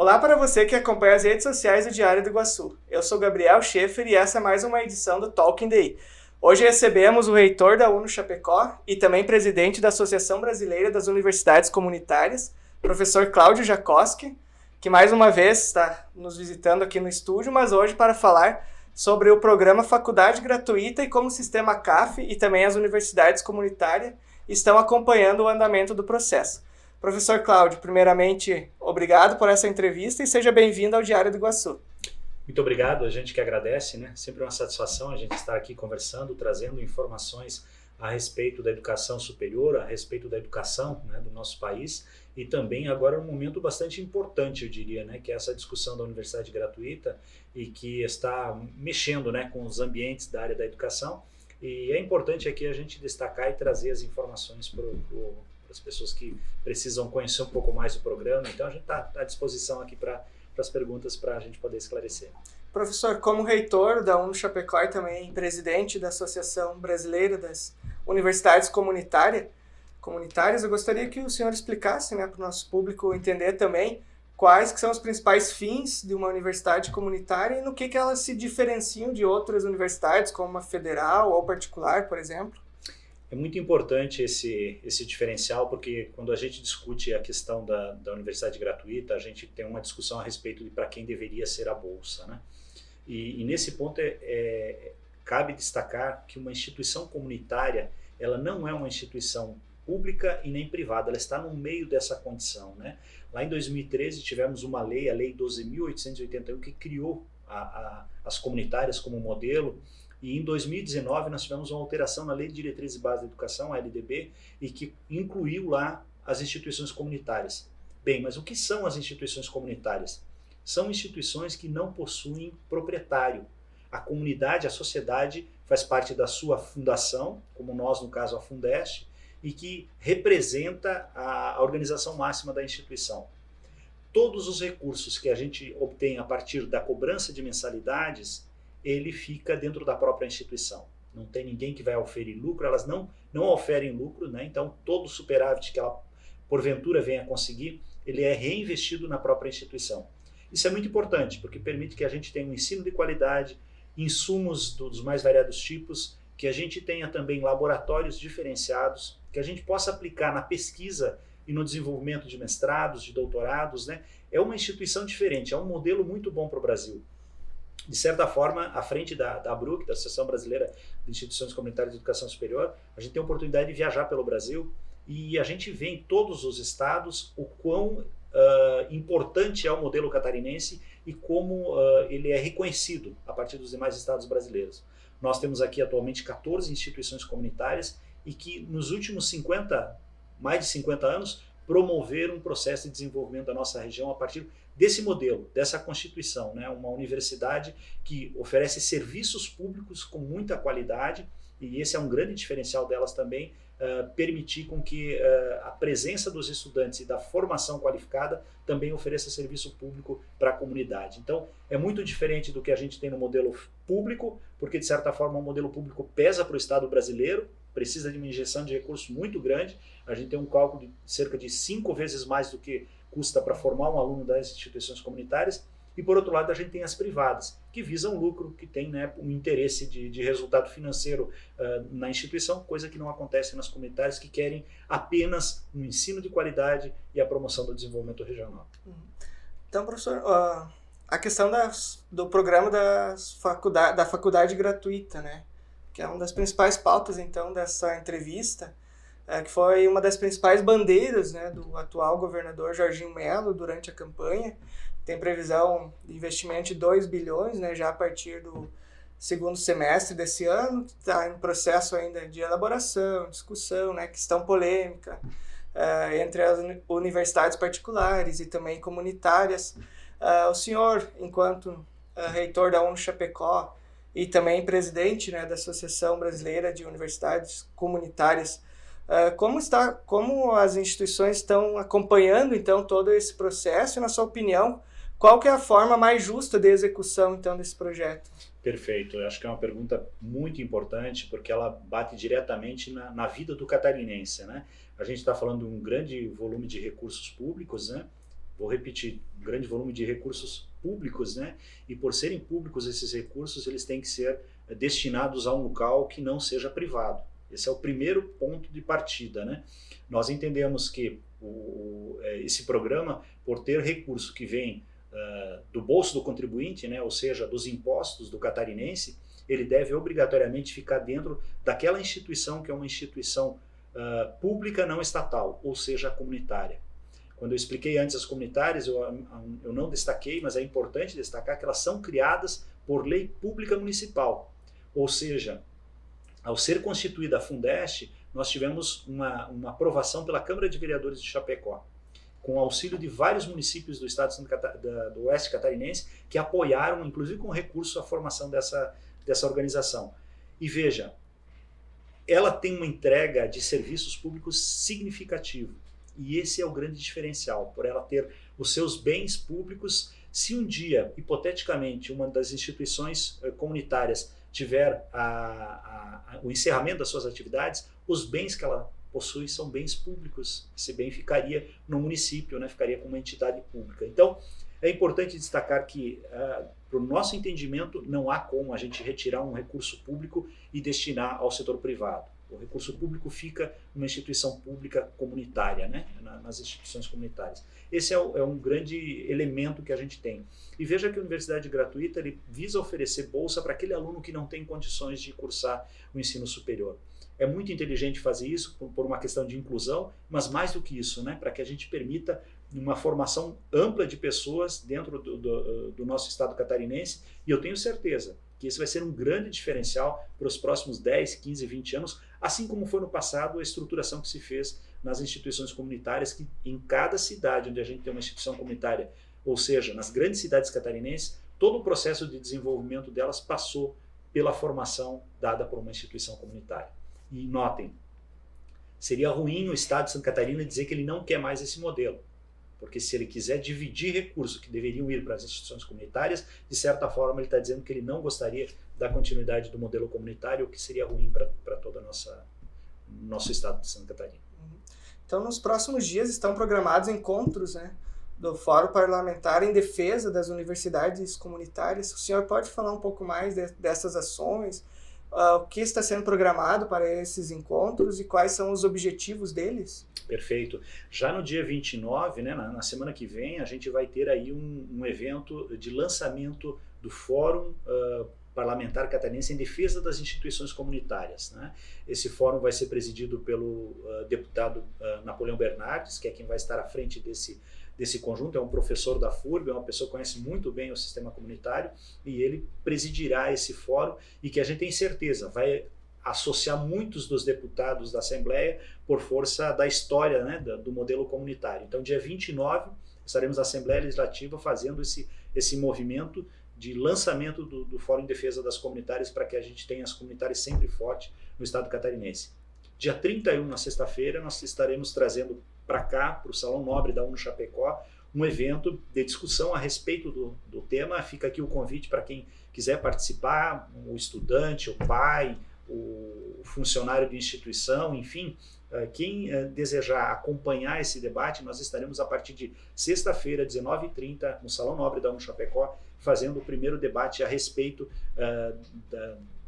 Olá para você que acompanha as redes sociais do Diário do Iguaçu. Eu sou Gabriel Schaefer e essa é mais uma edição do Talking Day. Hoje recebemos o reitor da UNO Chapecó e também presidente da Associação Brasileira das Universidades Comunitárias, professor Cláudio Jacoski, que mais uma vez está nos visitando aqui no estúdio, mas hoje para falar sobre o programa Faculdade Gratuita e como o sistema CAF e também as universidades comunitárias estão acompanhando o andamento do processo. Professor Cláudio, primeiramente, obrigado por essa entrevista e seja bem-vindo ao Diário do Iguaçu. Muito obrigado, a gente que agradece, né? Sempre uma satisfação a gente estar aqui conversando, trazendo informações a respeito da educação superior, a respeito da educação, né, do nosso país e também agora um momento bastante importante, eu diria, né, que é essa discussão da universidade gratuita e que está mexendo, né, com os ambientes da área da educação e é importante aqui a gente destacar e trazer as informações para as pessoas que precisam conhecer um pouco mais do programa. Então a gente está à disposição aqui para as perguntas para a gente poder esclarecer. Professor, como reitor da UNO Chapecó e também presidente da Associação Brasileira das Universidades Comunitárias, eu gostaria que o senhor explicasse, né, para o nosso público entender também quais que são os principais fins de uma universidade comunitária e no que elas se diferenciam de outras universidades, como uma federal ou particular, por exemplo. É muito importante esse diferencial, porque quando a gente discute a questão da universidade gratuita, a gente tem uma discussão a respeito de para quem deveria ser a bolsa, né? E nesse ponto cabe destacar que uma instituição comunitária, ela não é uma instituição pública e nem privada, ela está no meio dessa condição, né? Lá em 2013 tivemos uma lei, a Lei 12.881, que criou as comunitárias como modelo. E em 2019 nós tivemos uma alteração na Lei de Diretrizes e Bases da Educação, a LDB, e que incluiu lá as instituições comunitárias. Bem, mas o que são as instituições comunitárias? São instituições que não possuem proprietário. A comunidade, a sociedade faz parte da sua fundação, como nós no caso a Fundeste, e que representa a organização máxima da instituição. Todos os recursos que a gente obtém a partir da cobrança de mensalidades, ele fica dentro da própria instituição. Não tem ninguém que vai oferir lucro, elas não oferem lucro, né? Então todo o superávit que ela porventura venha a conseguir, ele é reinvestido na própria instituição. Isso é muito importante, porque permite que a gente tenha um ensino de qualidade, insumos dos mais variados tipos, que a gente tenha também laboratórios diferenciados, que a gente possa aplicar na pesquisa e no desenvolvimento de mestrados, de doutorados, né? É uma instituição diferente, é um modelo muito bom para o Brasil. De certa forma, à frente da ABRUC, da Associação Brasileira de Instituições Comunitárias de Educação Superior, a gente tem a oportunidade de viajar pelo Brasil e a gente vê em todos os estados o quão importante é o modelo catarinense e como ele é reconhecido a partir dos demais estados brasileiros. Nós temos aqui atualmente 14 instituições comunitárias e que nos últimos mais de 50 anos, promoveram um processo de desenvolvimento da nossa região a partir desse modelo, dessa constituição, né? Uma universidade que oferece serviços públicos com muita qualidade e esse é um grande diferencial delas também, permitir com que a presença dos estudantes e da formação qualificada também ofereça serviço público para a comunidade. Então, é muito diferente do que a gente tem no modelo público, porque de certa forma o modelo público pesa para o Estado brasileiro, precisa de uma injeção de recursos muito grande, a gente tem um cálculo de cerca de 5 vezes mais do que custa para formar um aluno das instituições comunitárias, e por outro lado a gente tem as privadas, que visam lucro, que tem, né, um interesse de resultado financeiro na instituição, coisa que não acontece nas comunitárias, que querem apenas um ensino de qualidade e a promoção do desenvolvimento regional. Então, professor, a questão do programa da faculdade gratuita, né, que é uma das principais pautas, então, dessa entrevista, que foi uma das principais bandeiras, né, do atual governador Jorginho Melo durante a campanha. Tem previsão de investimento de 2 bilhões, né, já a partir do segundo semestre desse ano, está em processo ainda de elaboração, discussão, né, questão polêmica entre as universidades particulares e também comunitárias. O senhor, enquanto reitor da UNO Chapecó e também presidente, né, da Associação Brasileira de Universidades Comunitárias, como as instituições estão acompanhando, então, todo esse processo e, na sua opinião, qual que é a forma mais justa de execução, então, desse projeto? Perfeito, eu acho que é uma pergunta muito importante, porque ela bate diretamente na vida do catarinense, né? A gente está falando de um grande volume de recursos públicos, né? vou repetir, um grande volume de recursos públicos, né? E por serem públicos esses recursos, eles têm que ser destinados a um local que não seja privado. Esse é o primeiro ponto de partida, né? Nós entendemos que esse programa, por ter recurso que vem do bolso do contribuinte, né? Ou seja, dos impostos do catarinense, ele deve obrigatoriamente ficar dentro daquela instituição que é uma instituição pública não estatal, ou seja, comunitária. Quando eu expliquei antes as comunitárias, eu não destaquei, mas é importante destacar que elas são criadas por lei pública municipal. Ou seja, ao ser constituída a Fundeste, nós tivemos uma aprovação pela Câmara de Vereadores de Chapecó, com auxílio de vários municípios do estado do Oeste Catarinense, que apoiaram, inclusive com recurso, a formação dessa organização. E veja, ela tem uma entrega de serviços públicos significativo. E esse é o grande diferencial, por ela ter os seus bens públicos. Se um dia, hipoteticamente, uma das instituições comunitárias tiver o encerramento das suas atividades, os bens que ela possui são bens públicos. Esse bem ficaria no município, né? Ficaria com uma entidade pública. Então, é importante destacar que, para o nosso entendimento, não há como a gente retirar um recurso público e destinar ao setor privado. O recurso público fica numa instituição pública comunitária, né? Nas instituições comunitárias. Esse é um grande elemento que a gente tem. E veja que a universidade gratuita ele visa oferecer bolsa para aquele aluno que não tem condições de cursar o ensino superior. É muito inteligente fazer isso por uma questão de inclusão, mas mais do que isso, né? Para que a gente permita uma formação ampla de pessoas dentro do nosso estado catarinense, e eu tenho certeza que esse vai ser um grande diferencial para os próximos 10, 15, 20 anos, assim como foi no passado a estruturação que se fez nas instituições comunitárias, que em cada cidade onde a gente tem uma instituição comunitária, ou seja, nas grandes cidades catarinenses, todo o processo de desenvolvimento delas passou pela formação dada por uma instituição comunitária. E notem, seria ruim o estado de Santa Catarina dizer que ele não quer mais esse modelo. Porque se ele quiser dividir recursos que deveriam ir para as instituições comunitárias, de certa forma ele está dizendo que ele não gostaria da continuidade do modelo comunitário, o que seria ruim para todo o nosso estado de Santa Catarina. Então, nos próximos dias estão programados encontros, né, do Fórum Parlamentar em Defesa das Universidades Comunitárias. O senhor pode falar um pouco mais dessas ações? O que está sendo programado para esses encontros e quais são os objetivos deles? Perfeito. Já no dia 29, né, na semana que vem, a gente vai ter aí um evento de lançamento do Fórum Parlamentar Catarinense em Defesa das Instituições Comunitárias, né? Esse fórum vai ser presidido pelo deputado Napoleão Bernardes, que é quem vai estar à frente desse conjunto. É um professor da FURB, é uma pessoa que conhece muito bem o sistema comunitário, e ele presidirá esse fórum, e que a gente tem certeza vai associar muitos dos deputados da Assembleia por força da história, né, do modelo comunitário. Então, dia 29, estaremos na Assembleia Legislativa fazendo esse movimento de lançamento do Fórum em Defesa das Comunitárias, para que a gente tenha as comunitárias sempre fortes no estado catarinense. Dia 31, na sexta-feira, nós estaremos trazendo para cá, para o Salão Nobre da UNO Chapecó, um evento de discussão a respeito do tema. Fica aqui o convite para quem quiser participar, o estudante, o pai, o funcionário de instituição, enfim, quem desejar acompanhar esse debate, nós estaremos a partir de sexta-feira, 19h30, no Salão Nobre da UNO Chapecó, fazendo o primeiro debate a respeito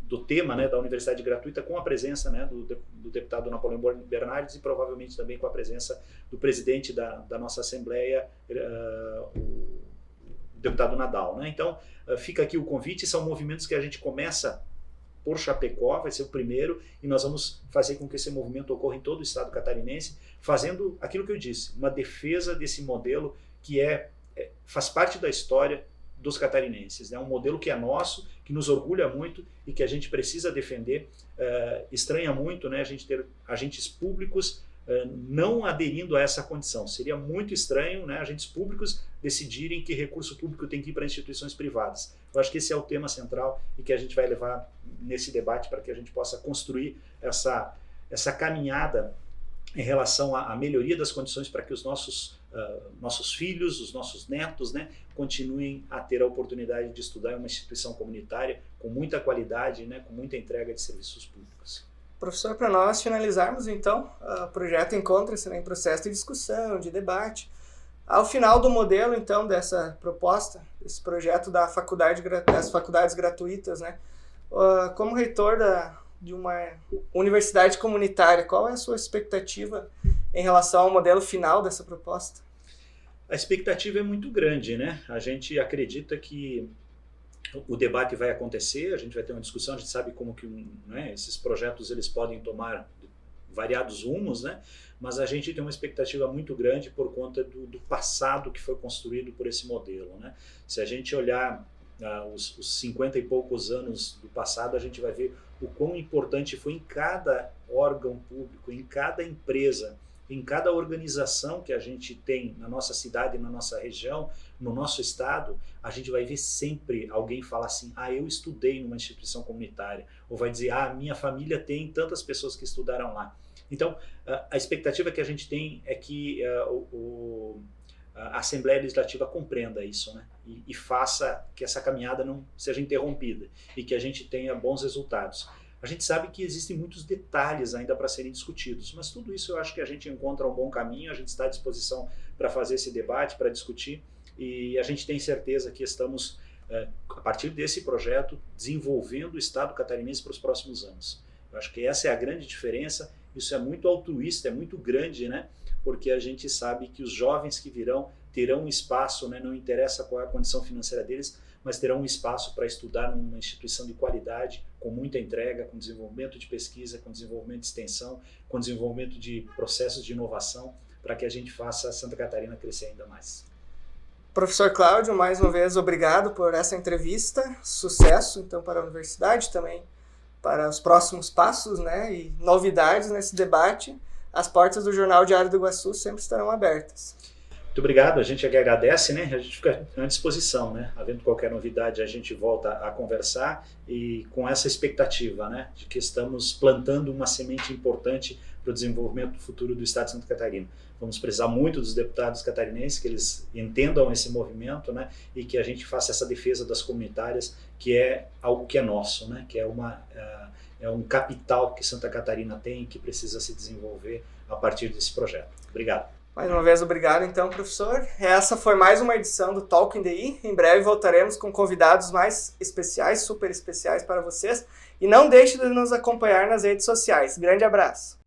do tema, né, da Universidade Gratuita, com a presença, né, do deputado Napoleão Bernardes e provavelmente também com a presença do presidente da nossa Assembleia, o deputado Nadal, né? Então, fica aqui o convite. São movimentos que a gente começa por Chapecó, vai ser o primeiro, e nós vamos fazer com que esse movimento ocorra em todo o estado catarinense, fazendo aquilo que eu disse, uma defesa desse modelo que faz parte da história dos catarinenses, né? Um modelo que é nosso, que nos orgulha muito e que a gente precisa defender. Estranha muito, né, a gente ter agentes públicos não aderindo a essa condição. Seria muito estranho, né, agentes públicos decidirem que recurso público tem que ir para instituições privadas. Eu acho que esse é o tema central e que a gente vai levar nesse debate para que a gente possa construir essa caminhada em relação à melhoria das condições para que os nossos filhos, os nossos netos, né, continuem a ter a oportunidade de estudar em uma instituição comunitária com muita qualidade, né, com muita entrega de serviços públicos. Professor, para nós finalizarmos então, o projeto encontra-se em processo de discussão, de debate. Ao final do modelo, então, dessa proposta, esse projeto das faculdades gratuitas, né? Como reitor de uma universidade comunitária, qual é a sua expectativa em relação ao modelo final dessa proposta? A expectativa é muito grande, né? A gente acredita que o debate vai acontecer, a gente vai ter uma discussão, a gente sabe como que, né, esses projetos eles podem tomar variados rumos, né? Mas a gente tem uma expectativa muito grande por conta do passado que foi construído por esse modelo, né? Se a gente olhar os 50 e poucos anos do passado, a gente vai ver o quão importante foi em cada órgão público, em cada empresa, em cada organização que a gente tem na nossa cidade, na nossa região, no nosso estado, a gente vai ver sempre alguém falar assim, eu estudei numa instituição comunitária, ou vai dizer, minha família tem tantas pessoas que estudaram lá. Então, a expectativa que a gente tem é que a Assembleia Legislativa compreenda isso, né? E faça que essa caminhada não seja interrompida e que a gente tenha bons resultados. A gente sabe que existem muitos detalhes ainda para serem discutidos, mas tudo isso eu acho que a gente encontra um bom caminho, a gente está à disposição para fazer esse debate, para discutir, e a gente tem certeza que estamos, a partir desse projeto, desenvolvendo o Estado catarinense para os próximos anos. Eu acho que essa é a grande diferença, isso é muito altruísta, é muito grande, né? Porque a gente sabe que os jovens que virão terão um espaço, né? Não interessa qual é a condição financeira deles, mas terão um espaço para estudar numa instituição de qualidade, com muita entrega, com desenvolvimento de pesquisa, com desenvolvimento de extensão, com desenvolvimento de processos de inovação, para que a gente faça Santa Catarina crescer ainda mais. Professor Cláudio, mais uma vez, obrigado por essa entrevista. Sucesso, então, para a universidade também, para os próximos passos, né, e novidades nesse debate. As portas do Jornal Diário do Iguaçu sempre estarão abertas. Muito obrigado, a gente agradece, né? A gente fica à disposição, né? Havendo qualquer novidade, a gente volta a conversar e com essa expectativa, né? De que estamos plantando uma semente importante para o desenvolvimento futuro do Estado de Santa Catarina. Vamos precisar muito dos deputados catarinenses, que eles entendam esse movimento, né? E que a gente faça essa defesa das comunitárias, que é algo que é nosso, né? Que é um capital que Santa Catarina tem e que precisa se desenvolver a partir desse projeto. Obrigado. Mais uma vez, obrigado então, professor. Essa foi mais uma edição do Talk in the I. Em breve voltaremos com convidados mais especiais, super especiais para vocês. E não deixe de nos acompanhar nas redes sociais. Grande abraço!